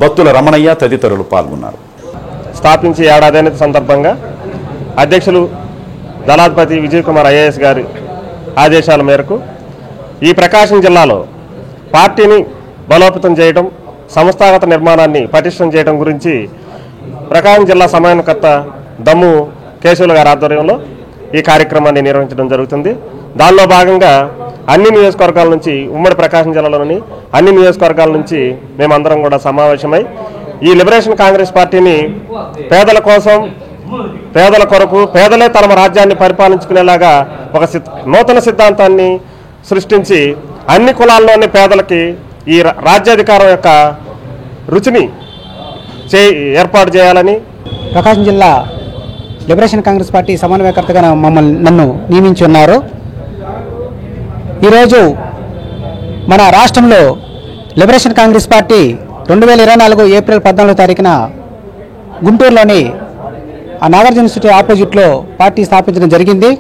బత్తుల రమణయ్య తదితరులు పాల్గొన్నారు. స్థాపించి ఏడాదైన సందర్భంగా అధ్యక్షులు దళాధిపతి విజయ్ కుమార్ ఐఏఎస్ గారి ఆదేశాల మేరకు ఈ ప్రకాశం జిల్లాలో పార్టీని బలోపేతం చేయడం, సంస్థాగత నిర్మాణాన్ని పటిష్టం చేయడం గురించి ప్రకాశం జిల్లా సమన్వయకర్త దమ్ము కేశవులు గారి ఆధ్వర్యంలో ఈ కార్యక్రమాన్ని నిర్వహించడం జరుగుతుంది. దానిలో భాగంగా అన్ని నియోజకవర్గాల నుంచి, ఉమ్మడి ప్రకాశం జిల్లాలోని అన్ని నియోజకవర్గాల నుంచి మేమందరం కూడా సమావేశమై ఈ లిబరేషన్ కాంగ్రెస్ పార్టీని పేదల కోసం, పేదల కొరకు, పేదలే తమ రాజ్యాన్ని పరిపాలించుకునేలాగా ఒక నూతన సిద్ధాంతాన్ని సృష్టించి అన్ని కులాల్లోని పేదలకి ఈ రాజ్యాధికారం యొక్క రుచిని ఏర్పాటు చేయాలని ప్రకాశం జిల్లా లిబరేషన్ కాంగ్రెస్ పార్టీ సమన్వయకర్తగా నన్ను నియమించి ఉన్నారు. ఈరోజు మన రాష్ట్రంలో లిబరేషన్ కాంగ్రెస్ పార్టీ 2024 ఏప్రిల్ 14వ తారీఖున గుంటూరులోని నాగార్జున యూనివర్సిటీ ఆపోజిట్లో పార్టీ స్థాపించడం జరిగింది.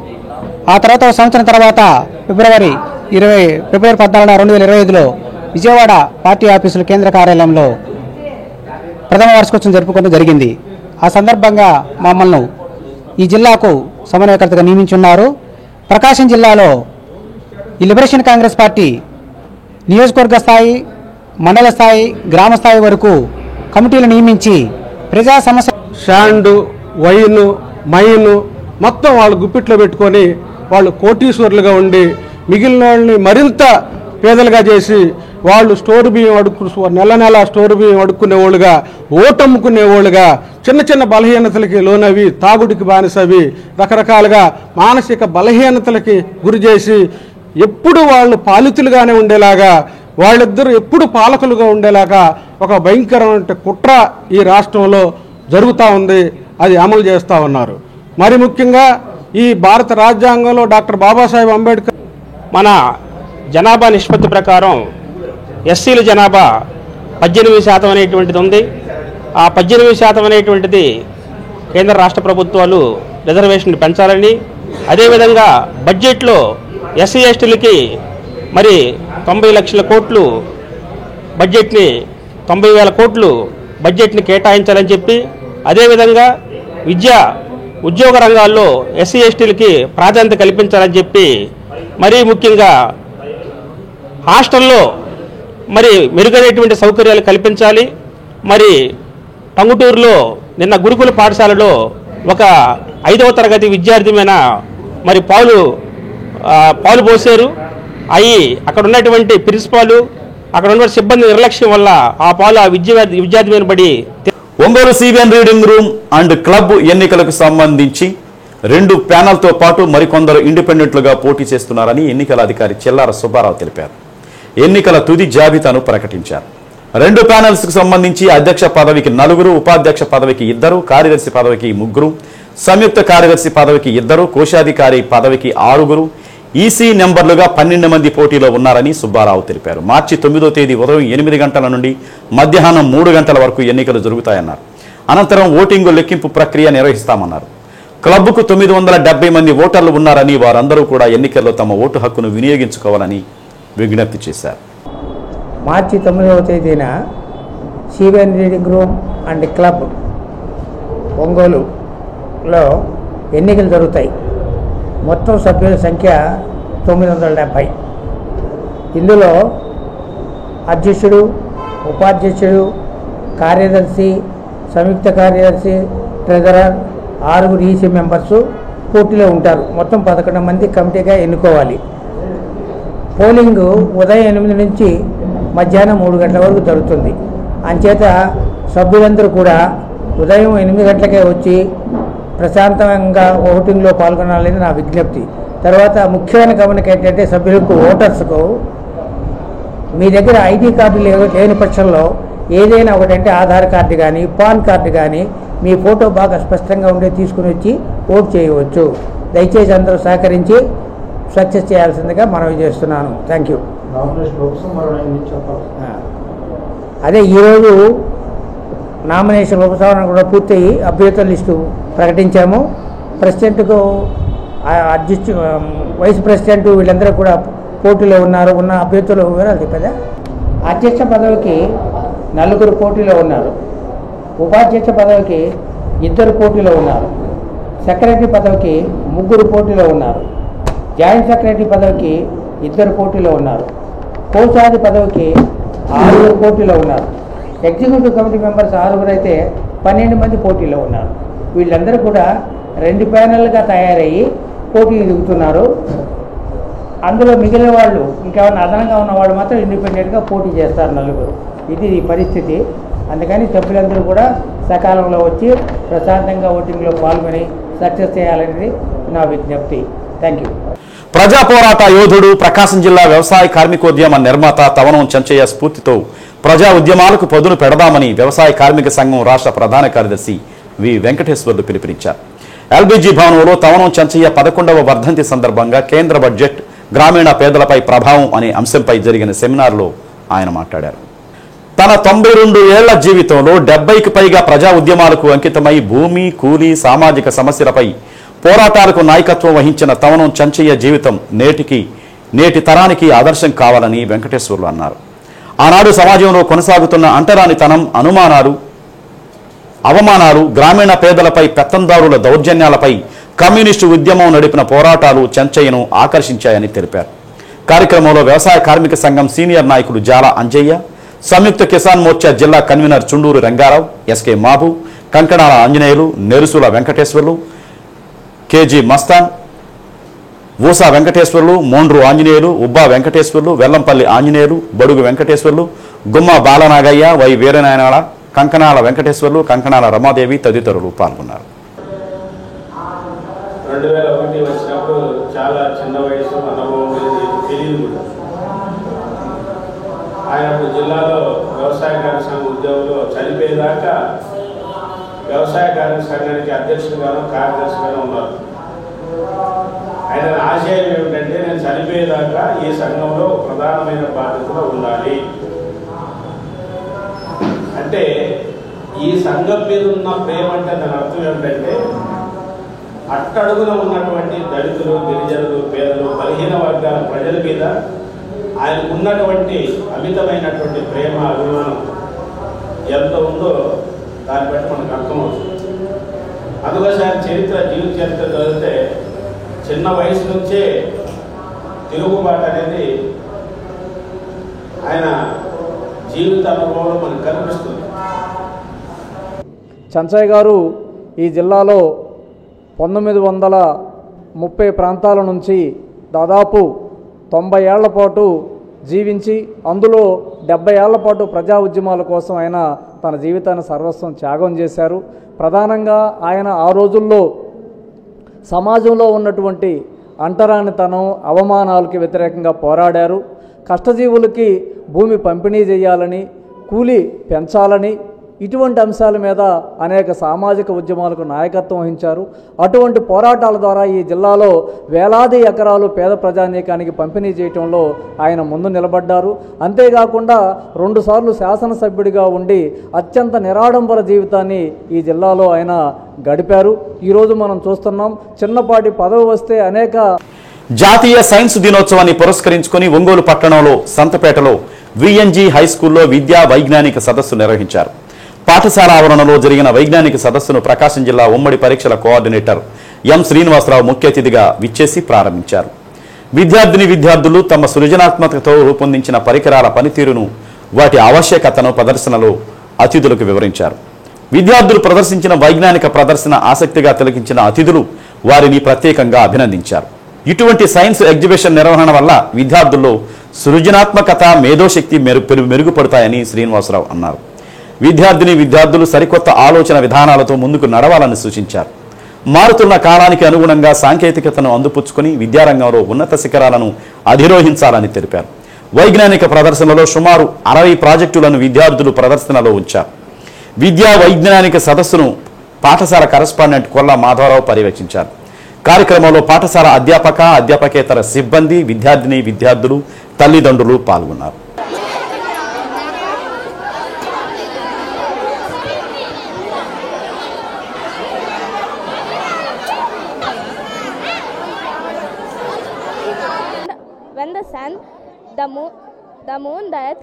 ఆ తర్వాత ఒక సంవత్సరం తర్వాత ఫిబ్రవరి 14, 2025లో విజయవాడ పార్టీ ఆఫీసుల కేంద్ర కార్యాలయంలో ప్రథమ వార్షికోత్సవం జరుపుకోవడం జరిగింది. ఆ సందర్భంగా మమ్మల్ని ఈ జిల్లాకు సమన్వయకర్తగా నియమించున్నారు. ప్రకాశం జిల్లాలో ఈ లిబరేషన్ కాంగ్రెస్ పార్టీ నియోజకవర్గ స్థాయి, మండల స్థాయి, గ్రామ స్థాయి వరకు కమిటీలు నియమించి ప్రజా సమస్య శాండు, వైను, మైను మొత్తం వాళ్ళు గుప్పిట్లో పెట్టుకొని వాళ్ళు కోటీశ్వరులుగా ఉండి మిగిలిన వాళ్ళని మరింత పేదలుగా చేసి వాళ్ళు స్టోర్ బియ్యం నెల నెల స్టోర్ బియ్యం అడుక్కునేవాళ్ళుగా, ఓటమ్ముకునేవాళ్ళుగా, చిన్న చిన్న బలహీనతలకి లోనవి, తాగుడికి బానిసవి, రకరకాలుగా మానసిక బలహీనతలకి గురి చేసి ఎప్పుడు వాళ్ళు పాలితులుగానే ఉండేలాగా, వాళ్ళిద్దరూ ఎప్పుడు పాలకులుగా ఉండేలాగా ఒక భయంకరమైన కుట్ర ఈ రాష్ట్రంలో జరుగుతూ ఉంది. అది అమలు చేస్తూ ఉన్నారు. మరి ముఖ్యంగా ఈ భారత రాజ్యాంగంలో డాక్టర్ బాబాసాహెబ్ అంబేద్కర్ మన జనాభా నిష్పత్తి ప్రకారం ఎస్సీల జనాభా 18% అనేటువంటిది ఉంది. ఆ 18% అనేటువంటిది కేంద్ర రాష్ట్ర ప్రభుత్వాలు రిజర్వేషన్ పెంచాలని, అదేవిధంగా బడ్జెట్లో ఎస్సీ ఎస్టీలకి మరి 90 లక్షల కోట్లు బడ్జెట్ని 90,000 కోట్లు బడ్జెట్ని కేటాయించాలని చెప్పి, అదేవిధంగా ఉద్యోగ రంగాల్లో ఎస్సీ ఎస్టీలకి ప్రాధాన్యత కల్పించాలని చెప్పి, మరీ ముఖ్యంగా హాస్టల్లో మరి మెరుగైనటువంటి సౌకర్యాలు కల్పించాలి. మరి టంగుటూరులో నిన్న గురుకుల పాఠశాలలో ఒక 5వ తరగతి విద్యార్థిమైన మరి పాలు పోసారు. అక్కడ ఉన్నటువంటి ప్రిన్సిపాలు, అక్కడ ఉన్న సిబ్బంది నిర్లక్ష్యం వల్ల ఆ విద్యార్థి మీద పడి Ongole CBN reading room and club ఎన్నికలకు సంబంధించి 2 ప్యానెల్తో పాటు మరికొందరు ఇండిపెండెంట్లుగా పోటీ చేస్తున్నారని ఎన్నికల అధికారి చెల్లార సుబ్బారావు తెలిపారు. ఎన్నికల తుది జాబితాను ప్రకటించారు. 2 ప్యానెల్స్కు సంబంధించి అధ్యక్ష పదవికి 4, ఉపాధ్యక్ష పదవికి 2, కార్యదర్శి పదవికి 3, సంయుక్త కార్యదర్శి పదవికి 2, కోశాధికారి పదవికి 6, ఈసీ నెంబర్లుగా 12 మంది పోటీలో ఉన్నారని సుబ్బారావు తెలిపారు. మార్చి 9వ తేదీ ఉదయం 8 గంటల నుండి మధ్యాహ్నం 3 గంటల వరకు ఎన్నికలు జరుగుతాయన్నారు. అనంతరం ఓటింగు లెక్కింపు ప్రక్రియ నిర్వహిస్తామన్నారు. క్లబ్కు 970 మంది ఓటర్లు ఉన్నారని, వారందరూ కూడా ఎన్నికల్లో తమ ఓటు హక్కును వినియోగించుకోవాలని విజ్ఞప్తి చేశారు. మార్చి 9వ తేదీన CBN reading room and club ఒంగోలులో ఎన్నికలు జరుగుతాయి. మొత్తం సభ్యుల సంఖ్య 970. ఇందులో అధ్యక్షుడు, ఉపాధ్యక్షుడు, కార్యదర్శి, సంయుక్త కార్యదర్శి, ట్రెజరర్, 6 ఈసీ మెంబర్సు పోటీలో ఉంటారు. మొత్తం 11 మంది కమిటీగా ఎన్నుకోవాలి. పోలింగ్ ఉదయం 8 నుంచి మధ్యాహ్నం 3 గంటల వరకు జరుగుతుంది. అంచేత సభ్యులందరూ కూడా ఉదయం 8 గంటలకే వచ్చి ప్రశాంతంగా ఓటింగ్లో పాల్గొనాలని నా విజ్ఞప్తి. తర్వాత ముఖ్యమైన గమనిక ఏంటంటే, సభ్యులకు, ఓటర్స్కు మీ దగ్గర ఐడి కార్డు లేని పక్షంలో ఏదైనా ఒకటంటే ఆధార్ కార్డు కానీ, పాన్ కార్డు కానీ, మీ ఫోటో బాగా స్పష్టంగా ఉండే తీసుకుని వచ్చి ఓటు చేయవచ్చు. దయచేసి అందరూ సహకరించి సక్సెస్ చేయాల్సిందిగా మనవి చేస్తున్నాను. Thank you. అదే ఈరోజు నామినేషన్ ఉపసంహరణ కూడా పూర్తయి అభ్యర్థుల లిస్టు ప్రకటించాము. ప్రెసిడెంట్కు, అధ్యక్షుడు, వైస్ ప్రెసిడెంట్ వీళ్ళందరూ కూడా పోటీలో ఉన్న అభ్యర్థుల వివరాలు చెప్పేదా. అధ్యక్ష పదవికి 4 పోటీలో ఉన్నారు. ఉపాధ్యక్ష పదవికి 2 పోటీలో ఉన్నారు. సెక్రటరీ పదవికి 3 పోటీలో ఉన్నారు. జాయింట్ సెక్రటరీ పదవికి 2 పోటీలో ఉన్నారు. కోశాది పదవికి 6 పోటీలో ఉన్నారు. ఎగ్జిక్యూటివ్ కమిటీ మెంబర్స్ 6 అయితే 12 మంది పోటీలో ఉన్నారు. వీళ్ళందరూ కూడా 2 ప్యానెల్గా తయారయ్యి పోటీ దిగుతున్నారు. అందులో మిగిలిన వాళ్ళు, ఇంకేమైనా అదనంగా ఉన్న వాళ్ళు మాత్రం ఇండిపెండెంట్గా పోటీ చేస్తారు 4. ఇది ఈ పరిస్థితి. అందుకని సభ్యులందరూ కూడా సకాలంలో వచ్చి ప్రశాంతంగా ఓటింగ్లో పాల్గొని సక్సెస్ చేయాలనేది నా విజ్ఞప్తి. Thank you. ప్రజా పోరాట యోధుడు, ప్రకాశం జిల్లా వ్యవసాయ కార్మికోద్యమ నిర్మాత తవనం చెంచయ్య స్ఫూర్తితో ప్రజా ఉద్యమాలకు పదును పెడదామని వ్యవసాయ కార్మిక సంఘం రాష్ట్ర ప్రధాన కార్యదర్శి వి వెంకటేశ్వర్లు పిలుపునిచ్చారు. ఎల్బీజీ భవనంలో తవనం చెంచయ్య 11వ వర్ధంతి సందర్భంగా కేంద్ర బడ్జెట్ గ్రామీణ పేదలపై ప్రభావం అనే అంశంపై జరిగిన సెమినార్లో ఆయన మాట్లాడారు. తన 92 ఏళ్ల జీవితంలో 70కి పైగా ప్రజా ఉద్యమాలకు అంకితమై భూమి, కూలీ, సామాజిక సమస్యలపై పోరాటాలకు నాయకత్వం వహించిన తవనం చెంచయ్య జీవితం నేటి తరానికి ఆదర్శం కావాలని వెంకటేశ్వర్లు అన్నారు. ఆనాడు సమాజంలో కొనసాగుతున్న అంటరానితనం, అవమానాలు, గ్రామీణ పేదలపై పెత్తందారుల దౌర్జన్యాలపై కమ్యూనిస్టు ఉద్యమం నడిపిన పోరాటాలు చెంచయ్యను ఆకర్షించాయని తెలిపారు. కార్యక్రమంలో వ్యవసాయ కార్మిక సంఘం సీనియర్ నాయకులు జాల అంజయ్య, సంయుక్త కిసాన్ మోర్చా జిల్లా convener Chunduru Rangarao, SK Mabu, Kankanala Anjaneyulu, Nerusula Venkateswarlu, KG Mastan, Usa Venkateswarlu, Mondru Anjaneyulu, Ubba Venkateswarlu, Vellampalli Anjaneyulu, Badugu Venkateswarlu, Gumma Balanagaiah, Y Veeranayanala, Kankanala Venkateswarlu, Kankanala Ramadevi తదితరులు పాల్గొన్నారు. 2001 వచ్చినప్పుడు చాలా చిన్న వయసు, అనుభవం తెలియదు కూడా. ఆయన జిల్లాలో వ్యవసాయ కార్మిక సంఘ ఉద్యోగులు చనిపోయేదాకా వ్యవసాయ కార్మిక సంఘానికి అధ్యక్షుడిగాను కార్యదర్శిగాను ఉన్నారు. ఆయన ఆశయం ఏమిటంటే నేను చనిపోయేదాకా ఈ సంఘంలో ప్రధానమైన బాధ్యతలో ఉండాలి. అంటే ఈ సంఘం మీద ఉన్న ప్రేమ అంటే దాని అర్థం ఏమిటంటే అట్టడుగున ఉన్నటువంటి దళితులు, గిరిజనులు, పేదలు, బలహీన వర్గాల ప్రజల మీద ఆయనకు ఉన్నటువంటి అమితమైనటువంటి ప్రేమ, అభిమానం ఎంత ఉందో దాన్ని బట్టి మనకు అర్థమవుతుంది. అందుకోసారి జీవిత చరిత్ర చదివితే చిన్న వయసు నుంచే తిరుగుబాటు అనేది ఆయన జీవిత అనుభవంలో మనకు కనిపిస్తుంది. చంచయ్య గారు ఈ జిల్లాలో 1930 ప్రాంతాల నుంచి దాదాపు 90 ఏళ్ల పాటు జీవించి అందులో 70 ఏళ్ల పాటు ప్రజా ఉద్యమాల కోసం ఆయన తన జీవితాన్ని సర్వస్వం త్యాగం చేశారు. ప్రధానంగా ఆయన ఆ రోజుల్లో సమాజంలో ఉన్నటువంటి అంటరానితనం, అవమానాలకి వ్యతిరేకంగా పోరాడారు. కష్టజీవులకి భూమి పంపిణీ చేయాలని, కూలి పెంచాలని, ఇటువంటి అంశాల మీద అనేక సామాజిక ఉద్యమాలకు నాయకత్వం వహించారు. అటువంటి పోరాటాల ద్వారా ఈ జిల్లాలో వేలాది ఎకరాలు పేద ప్రజానీకానికి పంపిణీ చేయటంలో ఆయన ముందు నిలబడ్డారు. అంతేకాకుండా 2 సార్లు శాసనసభ్యుడిగా ఉండి అత్యంత నిరాడంబర జీవితాన్ని ఈ జిల్లాలో ఆయన గడిపారు. ఈరోజు మనం చూస్తున్నాం, చిన్నపాటి పదవి వస్తే అనేక జాతీయ సైన్స్ దినోత్సవాన్ని పురస్కరించుకుని ఒంగోలు పట్టణంలో సంతపేటలో విఎన్జీ హై స్కూల్లో విద్యా వైజ్ఞానిక సదస్సు నిర్వహించారు. పాఠశాల ఆవరణలో జరిగిన వైజ్ఞానిక సదస్సును ప్రకాశం జిల్లా ఉమ్మడి పరీక్షల కోఆర్డినేటర్ ఎం శ్రీనివాసరావు ముఖ్య అతిథిగా విచ్చేసి ప్రారంభించారు. విద్యార్థులు తమ సృజనాత్మకతతో రూపొందించిన పరికరాల పనితీరును, వాటి ఆవశ్యకతను ప్రదర్శనలో అతిథులకు వివరించారు. విద్యార్థులు ప్రదర్శించిన వైజ్ఞానిక ప్రదర్శన ఆసక్తిగా తిలకించిన అతిథులు వారిని ప్రత్యేకంగా అభినందించారు. ఇటువంటి సైన్స్ ఎగ్జిబిషన్ నిర్వహణ వల్ల విద్యార్థుల్లో సృజనాత్మకత, మేధోశక్తి మెరుగుపడతాయని శ్రీనివాసరావు అన్నారు. విద్యార్థులు సరికొత్త ఆలోచన విధానాలతో ముందుకు నడవాలని సూచించారు. మారుతున్న కాలానికి అనుగుణంగా సాంకేతికతను అందిపుచ్చుకుని విద్యారంగంలో ఉన్నత శిఖరాలను అధిరోహించాలని తెలిపారు. వైజ్ఞానిక ప్రదర్శనలో సుమారు 60 ప్రాజెక్టులను విద్యార్థులు ప్రదర్శనలో ఉంచారు. విద్యా వైజ్ఞానిక సదస్సును పాఠశాల కరెస్పాండెంట్ కొల్లా మాధవరావు పర్యవేక్షించారు. కార్యక్రమంలో పాఠశాల అధ్యాపకేతర సిబ్బంది, విద్యార్థులు, తల్లిదండ్రులు పాల్గొన్నారు. When the sun, the moon, the earth.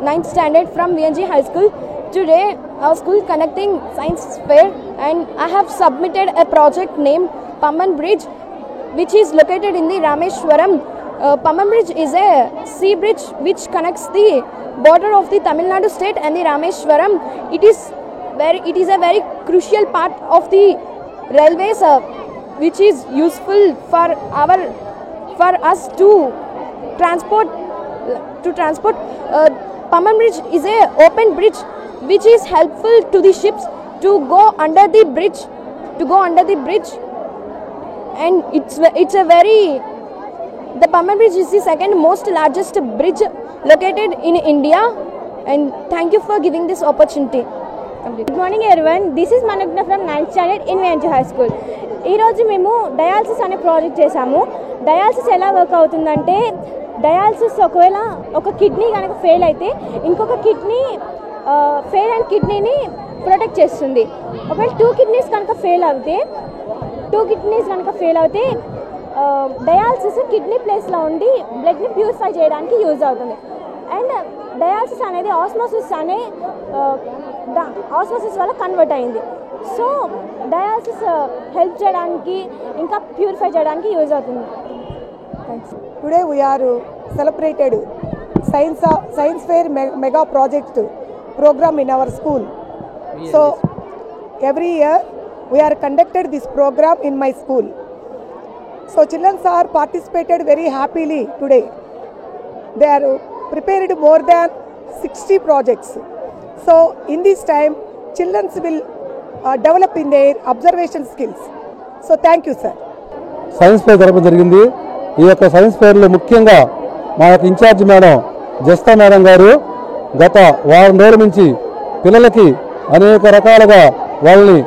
Ninth standard from VNG High School. Today our school conducting science fair and I have submitted a project named Pamban Bridge, which is located in the Rameshwaram. Pamban Bridge is a sea bridge which connects the border of the Tamil Nadu state and the Rameshwaram. It is a very crucial part of the railways, which is useful for us to transport. Pamban Bridge is a open bridge which is helpful to the ships to go under the bridge. And the Pamban Bridge is the second most largest bridge located in India. And thank you for giving this opportunity. Good morning everyone. This is Managna from 9th standard in VNG High School. ఈ రోజు మేము dialysis అనే project చేసాము. Dialysis ఎలా work అవుతుందంటే, dialysis ఒకవేళ ఒక kidney కనుక ఫెయిల్ అయితే ఇంకొక కిడ్నీ ఫెయిల్ అయిన కిడ్నీని ప్రొటెక్ట్ చేస్తుంది. ఒకవేళ 2 కిడ్నీస్ కనుక ఫెయిల్ అవుతే డయాలసిస్ కిడ్నీ ప్లేస్లో ఉండి బ్లడ్ని ప్యూరిఫై చేయడానికి యూజ్ అవుతుంది. అండ్ డయాలసిస్ అనేది ఆస్మోసిస్ వల్ల కన్వర్ట్ అయింది. సో డయాలసిస్ హెల్ప్ చేయడానికి ఇంకా ప్యూరిఫై చేయడానికి యూజ్ అవుతుంది. Today we are celebrated science fair mega project program in our school. So every year we are conducted this program in my school. So children are participated very happily today. They are prepared more than 60 projects. So in this time children will develop in their observation skills. So thank you sir. Science fair జరపడం జరిగింది. ఈ యొక్క science ఫేర్లో ముఖ్యంగా మా యొక్క incharge madam జస్తా madam గారు గత వారం రోజుల నుంచి పిల్లలకి అనేక రకాలుగా వాళ్ళని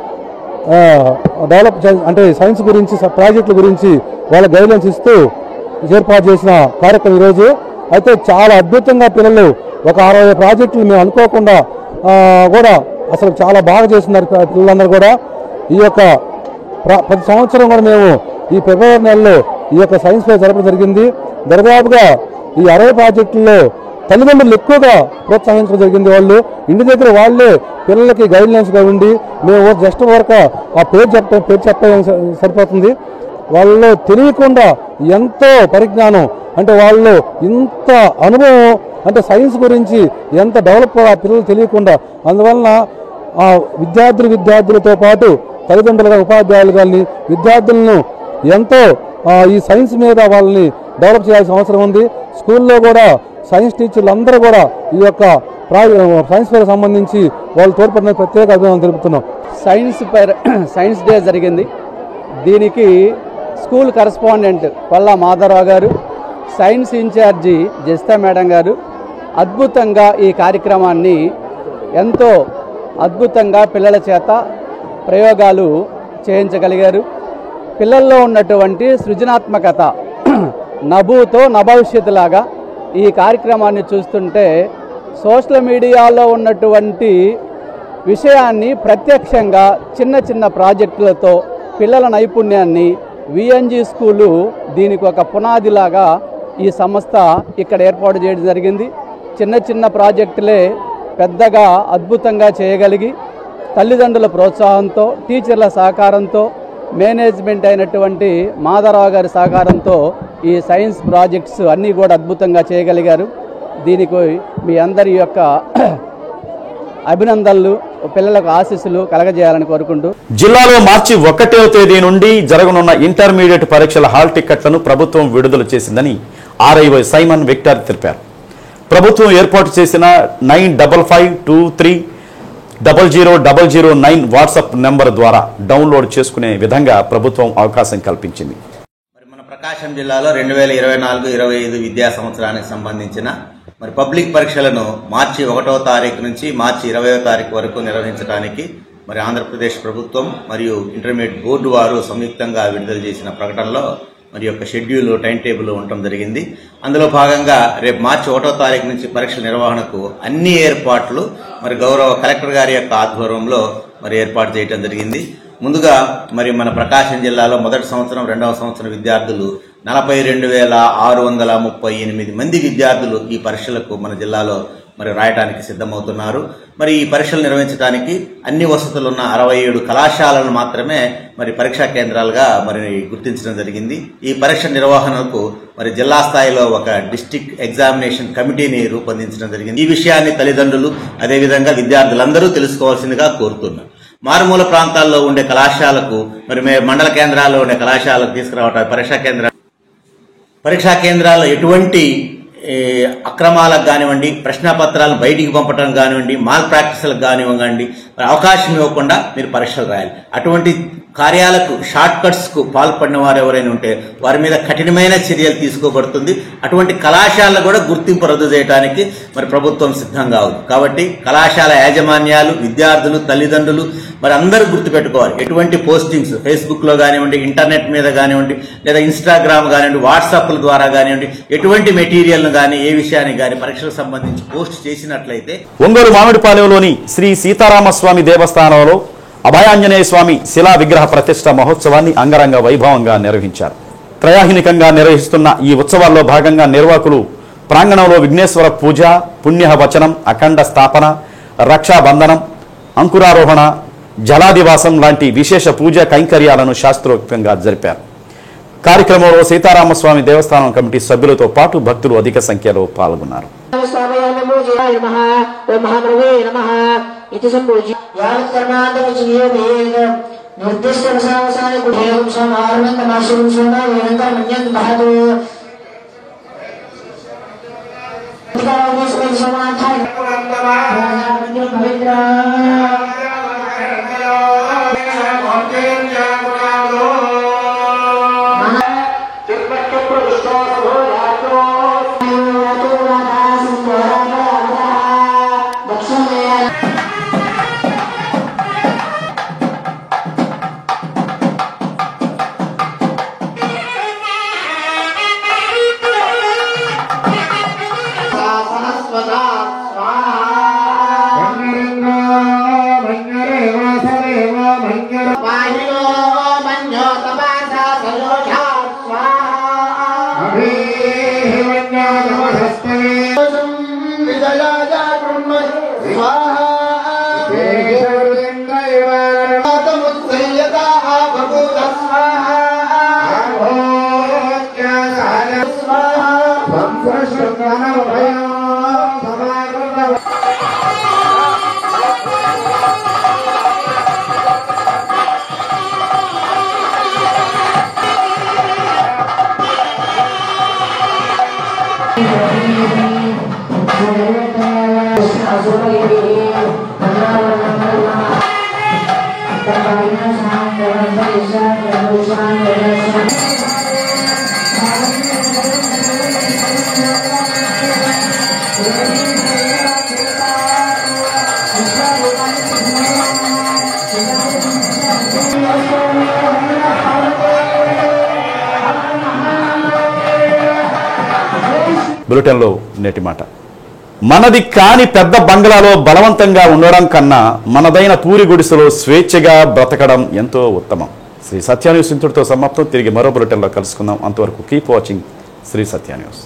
డెవలప్ అంటే సైన్స్ గురించి ప్రాజెక్టుల గురించి వాళ్ళ గైడ్లైన్స్ ఇస్తూ ఏర్పాటు చేసిన కార్యక్రమం ఈరోజు. అయితే చాలా అద్భుతంగా పిల్లలు ఒక 60 ప్రాజెక్టులు మేము అనుకోకుండా కూడా అసలు చాలా బాగా చేస్తున్నారు పిల్లలందరూ కూడా. ఈ యొక్క ప్రతి సంవత్సరం కూడా మేము ఈ ఫిబ్రవరి నెలలో ఈ యొక్క సైన్స్ ఫేర్ జరపడం జరిగింది. దరిదాపుగా ఈ 60 ప్రాజెక్టుల్లో తల్లిదండ్రులు ఎక్కువగా ప్రోత్సహించడం జరిగింది. వాళ్ళు ఇంటి దగ్గర వాళ్ళే పిల్లలకి గైడ్లైన్స్గా ఉండి మేము జస్ట్ వరకు ఆ పేరు చెప్పడం సరిపోతుంది. వాళ్ళలో తెలియకుండా ఎంతో పరిజ్ఞానం, అంటే వాళ్ళు ఇంత అనుభవం, అంటే సైన్స్ గురించి ఎంత డెవలప్ ఆ పిల్లలు తెలియకుండా. అందువలన విద్యార్థులతో పాటు తల్లిదండ్రులుగా ఉపాధ్యాయులు కానీ విద్యార్థులను ఎంతో ఈ సైన్స్ మీద వాళ్ళని డెవలప్ చేయాల్సిన అవసరం ఉంది. స్కూల్లో కూడా సైన్స్ టీచర్లు అందరూ కూడా ఈ యొక్క సైన్స్ ఫేర్ సంబంధించి వాళ్ళు తోడ్పడిన ప్రత్యేక అభినందన తెలుపుతున్నాం. సైన్స్ డే జరిగింది. దీనికి స్కూల్ కరెస్పాండెంట్ పల్లా మాధవరావు గారు, సైన్స్ ఇన్ఛార్జి జస్తా మేడం గారు అద్భుతంగా ఈ కార్యక్రమాన్ని ఎంతో అద్భుతంగా పిల్లల చేత ప్రయోగాలు చేయించగలిగారు. పిల్లల్లో ఉన్నటువంటి సృజనాత్మకత నభూతో నభవిష్యత్తులాగా ఈ కార్యక్రమాన్ని చూస్తుంటే సోషల్ మీడియాలో ఉన్నటువంటి విషయాన్ని ప్రత్యక్షంగా చిన్న చిన్న ప్రాజెక్టులతో పిల్లల నైపుణ్యాన్ని విఎన్జి స్కూలు దీనికి ఒక పునాదిలాగా ఈ సంస్థ ఇక్కడ ఏర్పాటు చేయడం జరిగింది. చిన్న చిన్న ప్రాజెక్టులే పెద్దగా అద్భుతంగా చేయగలిగి తల్లిదండ్రుల ప్రోత్సాహంతో, టీచర్ల సహకారంతో, మేనేజ్మెంట్ అయినటువంటి మాధవరావు గారి సహకారంతో ఈ సైన్స్ ప్రాజెక్ట్స్ అన్నీ కూడా అద్భుతంగా చేయగలిగారు. దీనికి మీ అందరి యొక్క అభినందనలు, పిల్లలకు ఆశీస్సులు కలగజేయాలని కోరుకుంటూ జిల్లాలో మార్చి 1వ తేదీ నుండి జరగనున్న ఇంటర్మీడియట్ పరీక్షల హాల్ టికెట్లను ప్రభుత్వం విడుదల చేసిందని ఆర్ఐఓ సైమన్ విక్టర్ తెలిపారు. ప్రభుత్వం ఏర్పాటు చేసిన 9523000009 వాట్సాప్ నెంబర్ ద్వారా డౌన్లోడ్ చేసుకునే విధంగా ప్రభుత్వం అవకాశం కల్పించింది. ప్రకాశం జిల్లాలో 2024-25 విద్యా సంవత్సరానికి సంబంధించిన పబ్లిక్ పరీక్షలను మార్చి 1వ తారీఖు నుంచి మార్చి 20వ తారీఖు వరకు నిర్వహించడానికి ఆంధ్రప్రదేశ్ ప్రభుత్వం మరియు ఇంటర్మీడియట్ బోర్డు వారు సంయుక్తంగా విడుదల చేసిన ప్రకటనలో యొక్క షెడ్యూల్, టైం టేబుల్ ఉండటం జరిగింది. అందులో భాగంగా రేపు మార్చి 1వ తారీఖు నుంచి పరీక్షల నిర్వహణకు అన్ని ఏర్పాట్లు గౌరవ కలెక్టర్ గారి యొక్క ఆధ్వర్యంలో ఏర్పాటు చేయడం జరిగింది. ముందుగా మన ప్రకాశం జిల్లాలో మొదటి సంవత్సరం, 2వ సంవత్సరం విద్యార్థులు 42,638 మంది విద్యార్థులు ఈ పరీక్షలకు మన జిల్లాలో రాయడానికి సిద్ధమవుతున్నారు. ఈ పరీక్షలు నిర్వహించడానికి అన్ని వసతులు ఉన్న 67 కళాశాలను మాత్రమే పరీక్షా కేంద్రాలుగా గుర్తించడం జరిగింది. ఈ పరీక్ష నిర్వహణకు జిల్లా స్థాయిలో ఒక డిస్ట్రిక్ట్ ఎగ్జామినేషన్ కమిటీని రూపొందించడం జరిగింది. ఈ విషయాన్ని తల్లిదండ్రులు అదేవిధంగా విద్యార్థులందరూ తెలుసుకోవాల్సిందిగా కోరుతున్నాం. మారుమూల ప్రాంతాల్లో ఉండే కళాశాలకు మరి మండల కేంద్రాల్లో ఉండే కళాశాలకు తీసుకురావటం, పరీక్షా కేంద్రాల్లో ఎటువంటి అక్రమాలకు కానివ్వండి, ప్రశ్నాపత్రాలను బయటికి పంపడం కానివ్వండి, మాల్ ప్రాక్టీసులకు కానివ్వండి అవకాశం ఇవ్వకుండా మీరు పరీక్షలు రాయాలి. అటువంటి కార్యాలకు షార్ట్ కట్స్ కు పాల్పడిన వారు ఎవరైనా ఉంటే వారి మీద కఠినమైన చర్యలు తీసుకోబడుతుంది. అటువంటి కళాశాలను కూడా గుర్తింపు రద్దు చేయడానికి మరి ప్రభుత్వం సిద్ధంగా ఉంది. కాబట్టి కళాశాల యాజమాన్యాలు, విద్యార్థులు, తల్లిదండ్రులు మరి అందరూ గుర్తుపెట్టుకోవాలి. ఎటువంటి పోస్టింగ్స్ ఫేస్బుక్ లో కానివ్వండి, ఇంటర్నెట్ మీద కానివ్వండి, లేదా ఇన్స్టాగ్రామ్ కానివ్వండి, వాట్సాప్ల ద్వారా కానివ్వండి, ఎటువంటి మెటీరియల్ కానీ ఏ విషయానికి కానీ పరీక్షలకు సంబంధించి పోస్ట్ చేసినట్లయితే ఒంగోలు మామిడిపాలెంలోని శ్రీ సీతారామస్వామి దేవస్థానంలో అభయాంజనేయ స్వామి శిలా విగ్రహ ప్రతిష్ట మహోత్సవాన్ని అంగరంగ వైభవంగా నిర్వహించారు. త్రయాహినికంగా నిర్వహిస్తున్న ఈ ఉత్సవాల్లో భాగంగా నిర్వాహకులు ప్రాంగణంలో విఘ్నేశ్వర పూజ, పుణ్యవచనం, అఖండ స్థాపన, రక్షాబంధనం, అంకురారోహణ, జలాదివాసం లాంటి విశేష పూజా కైంకర్యాలను శాస్త్రోక్తంగా జరిపారు. కార్యక్రమంలో సీతారామస్వామి దేవస్థానం కమిటీ సభ్యులతో పాటు భక్తులు అధిక సంఖ్యలో పాల్గొన్నారు. బులెటిన్లో నేటి మాట. మనది కాని పెద్ద బంగ్లాలో బలవంతంగా ఉండడం కన్నా మనదైన పూరి గుడిసెలో స్వేచ్ఛగా బ్రతకడం ఎంతో ఉత్తమం. శ్రీ సత్య న్యూస్ ఇంతటితో సమాప్తం. తిరిగి మరో బులెటిన్లో కలుసుకుందాం. అంతవరకు కీప్ వాచింగ్ శ్రీ సత్య న్యూస్.